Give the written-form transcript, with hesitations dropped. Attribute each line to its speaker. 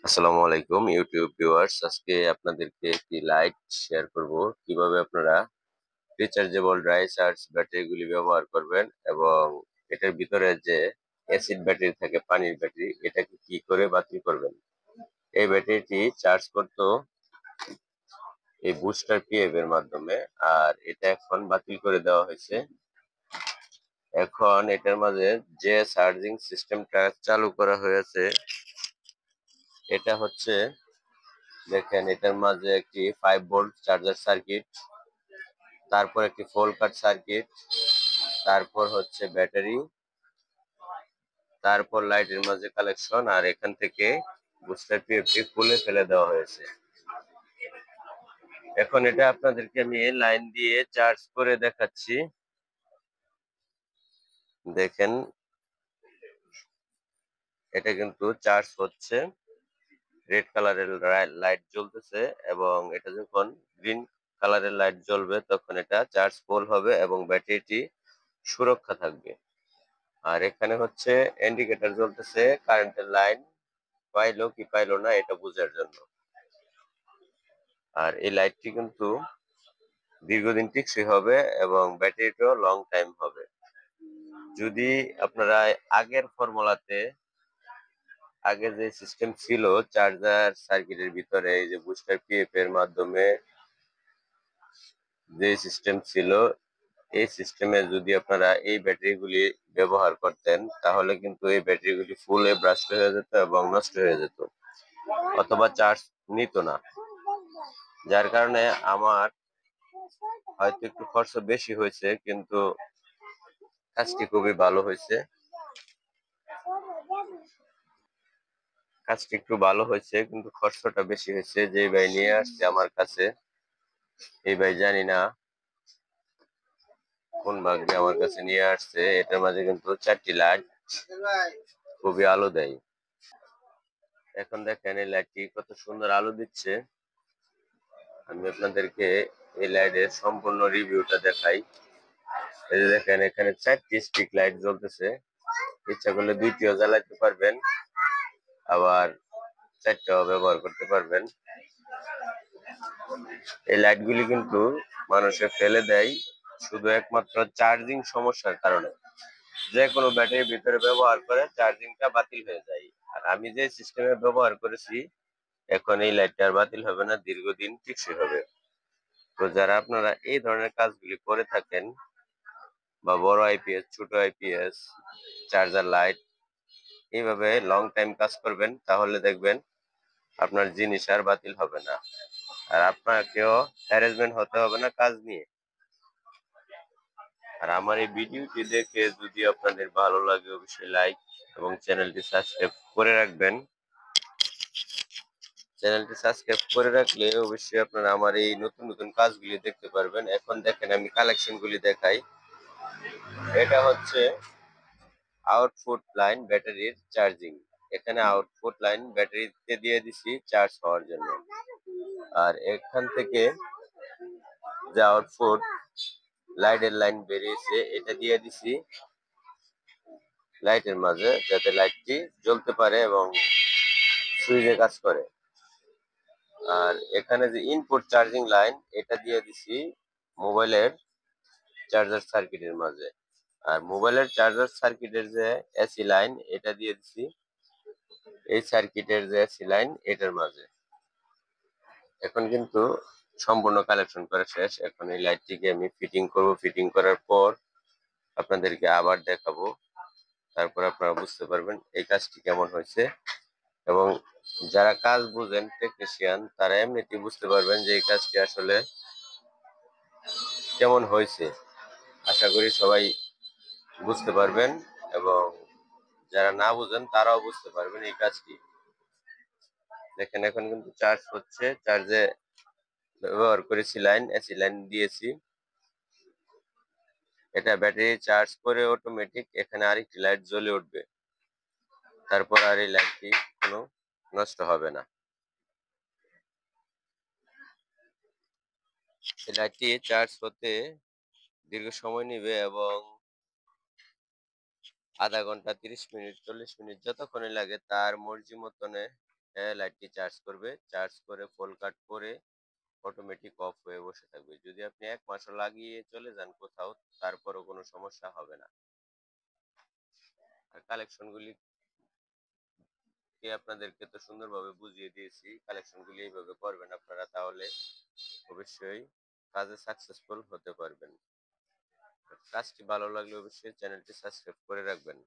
Speaker 1: আসসালামু আলাইকুম YouTube viewers. আজকে আপনাদেরকে একটি লাইট শেয়ার করব কিভাবে আপনারা রিচার্জেবল ড্রাই চার্জ ব্যাটারিগুলি ব্যবহার করবেন এবং এটার ভিতরে যে অ্যাসিড ব্যাটারি থাকে, পানির ব্যাটারি, এটাকে কি করে বাতিল করবেন। এই ব্যাটারিটি চার্জ করতো এই বুস্টার পিএফ এর মাধ্যমে, আর এটা এখন বাতিল করে দেওয়া হয়েছে। এখন এটার মাঝে যে চার্জিং সিস্টেমটা চালু করা হয়েছে এটা হচ্ছে, দেখেন এটার মাঝে একটি 5 ভোল্ট চার্জার সার্কিট, তারপর একটি ফোল কাট সার্কিট, তারপর হচ্ছে ব্যাটারি, তারপর লাইটের মাঝে কালেকশন, আর এখান থেকে বুস্টার পিএফটি খুলে ফেলে দেওয়া হয়েছে। এখন এটা আপনাদেরকে আমি লাইন দিয়ে চার্জ করে দেখাচ্ছি। দেখেন এটা কিন্তু চার্জ হচ্ছে, রেড কালারের লাইট জ্বলতেছে এবং এটা যখন গ্রিন কালারের লাইট জ্বলবে তখন এটা চার্জ ফুল হবে এবং ব্যাটারিটি সুরক্ষা থাকবে। আর এখানে হচ্ছে ইন্ডিকেটর জ্বলতেছে, কারেন্টের লাইন পাইলো কি পাইলো না এটা বোঝার জন্য। আর এই লাইটটি কিন্তু দীর্ঘদিন টেকসই হবে এবং ব্যাটারিটাও লং টাইম হবে। যদি আপনারা আগের ফর্মুলাতে, আগে যে সিস্টেম ছিল চার্জার সার্কিটের ভিতরে এই যে বুস্টার পিএফ এর মাধ্যমে যে সিস্টেম ছিল, এই সিস্টেমে যদি আপনারা এই ব্যাটারিগুলি ব্যবহার করতেন তাহলে কিন্তু এই ব্যাটারিগুলি ফুলে ব্রাস্ট হয়ে যেত এবং নষ্ট হয়ে যেত, অথবা চার্জ নিত না। যার কারণে আমার হয়তো একটু খরচ বেশি হয়েছে, কিন্তু কাজটি খুবই ভালো হয়েছে। কাজটি একটু ভালো হয়েছে কিন্তু খরচটা বেশি হয়েছে। যে ভাই নিয়ে আসছে আমার কাছে, এই ভাই জানি না কোন ভাগ দিয়ে আমার কাছে নিয়ে আসছে। এটার মাঝে কিন্তু 4টি লাইট খুবই আলো দেয়। এখন দেখেন এই লাইটটি কত সুন্দর আলো দিচ্ছে। আমি আপনাদেরকে এই লাইটের সম্পূর্ণ রিভিউটা দেখাই। এই যে দেখেন এখানে 4টি স্ট্রিক লাইট জ্বলতেছে, ইচ্ছা করলে 2টিও জ্বালাতে পারবেন, আবার 4টাও ব্যবহার করতে পারবেন। এই লাইটগুলি কিন্তু মানুষে ফেলে দেয় শুধু একমাত্র চার্জিং সমস্যার কারণে। যে কোনো ব্যাটারির ভিতরে ব্যবহার করে চার্জিংটা বাতিল হয়ে যায়। আর আমি যে সিস্টেমে ব্যবহার করেছি, এখন এই লাইটটা আর বাতিল হবে না, দীর্ঘদিন টেকসই হবে। তো যারা আপনারা এই ধরনের কাজগুলি করে থাকেন, বা বড় আইপিএস, ছোট আইপিএস, চার্জার লাইট, এইভাবে লং টাইম কাজ করবেন, তাহলে দেখবেন আপনার জিনিস আর বাতিল হবে না, আর আপনাকেও হ্যারাসমেন্ট হতে হবে না কাজ নিয়ে। আর আমার এই ভিডিওটি দেখে যদি আপনাদের ভালো লাগে অবশ্যই লাইক এবং চ্যানেলটি সাবস্ক্রাইব করে রাখবেন। চ্যানেলটি সাবস্ক্রাইব করে রাখলে অবশ্যই আপনারা আমার এই নতুন নতুন কাজগুলি দেখতে পারবেন। এখন দেখেন আমি কালেকশন গুলি দেখাই। এটা হচ্ছে আউটপুট লাইন ব্যাটারির চার্জিং। এখানে আউটপুট লাইন ব্যাটারিতে দিয়ে দিছি চার্জ হওয়ার জন্য, আর এখান থেকে যে আউটপুট লাইটের লাইন বেরিয়েছে এটা দিয়ে দিছি লাইটের মাঝে, যাতে লাইটটি জ্বলতে পারে এবং সুইচে কাজ করে। আর এখানে যে ইনপুট চার্জিং লাইন এটা দিয়ে দিছি মোবাইলের চার্জার সার্কিটের মাঝে, আর মোবাইলের চার্জার সার্কিটের যে এসি লাইন এটা দিয়ে দিছি এই সার্কিটের যে এসি লাইন এটার মাঝে। এখন কিন্তু সম্পূর্ণ কালেকশন করা শেষ। এখন এই লাইটটিকে আমি ফিটিং করব, ফিটিং করার পর আপনাদেরকে আবার দেখাবো, তারপর আপনারা বুঝতে পারবেন এই কাজটি কেমন হয়েছে। এবং যারা কাজ বুঝেন, টেকনিশিয়ান, তারা এমনিতেই বুঝতে পারবেন যে এই কাজটি আসলে কেমন হয়েছে। আশা করি সবাই বুঝতে পারবেন এবং যারা না বুঝেন তারাও বুঝতে পারবেন এই কাজটি। দেখেন এখন কিন্তু চার্জ হচ্ছে, চার্জে ব্যবহার করেছি লাইন, এসি লাইন দিয়েছি। এটা ব্যাটারি চার্জ করে অটোমেটিক এখানে আরেকটি লাইট জ্বলে উঠবে, তারপর আর এই লাইটটি কোনো নষ্ট হবে না। এই লাইটটি চার্জ হতে দীর্ঘ সময় নেবে এবং আধা ঘন্টা, 30 মিনিট, 40 মিনিট, যতক্ষণই লাগে তার মর্জি মতনে লাইটটি চার্জ করবে। চার্জ করে ফুল কাট করে অটোমেটিক অফ হয়ে বসে থাকবে। যদি আপনি ১ মাসও লাগিয়ে চলে যান কোথাও, তারপরও কোনো সমস্যা হবে না। আর কালেকশন গুলি আপনাদেরকে তো সুন্দরভাবে বুঝিয়ে দিয়েছি। কালেকশন গুলি এইভাবে করবেন আপনারা, তাহলে অবশ্যই কাজে সাকসেসফুল হতে পারবেন। কাজটি ভালো লাগলে অবশ্যই চ্যানেলটি সাবস্ক্রাইব করে রাখবেন।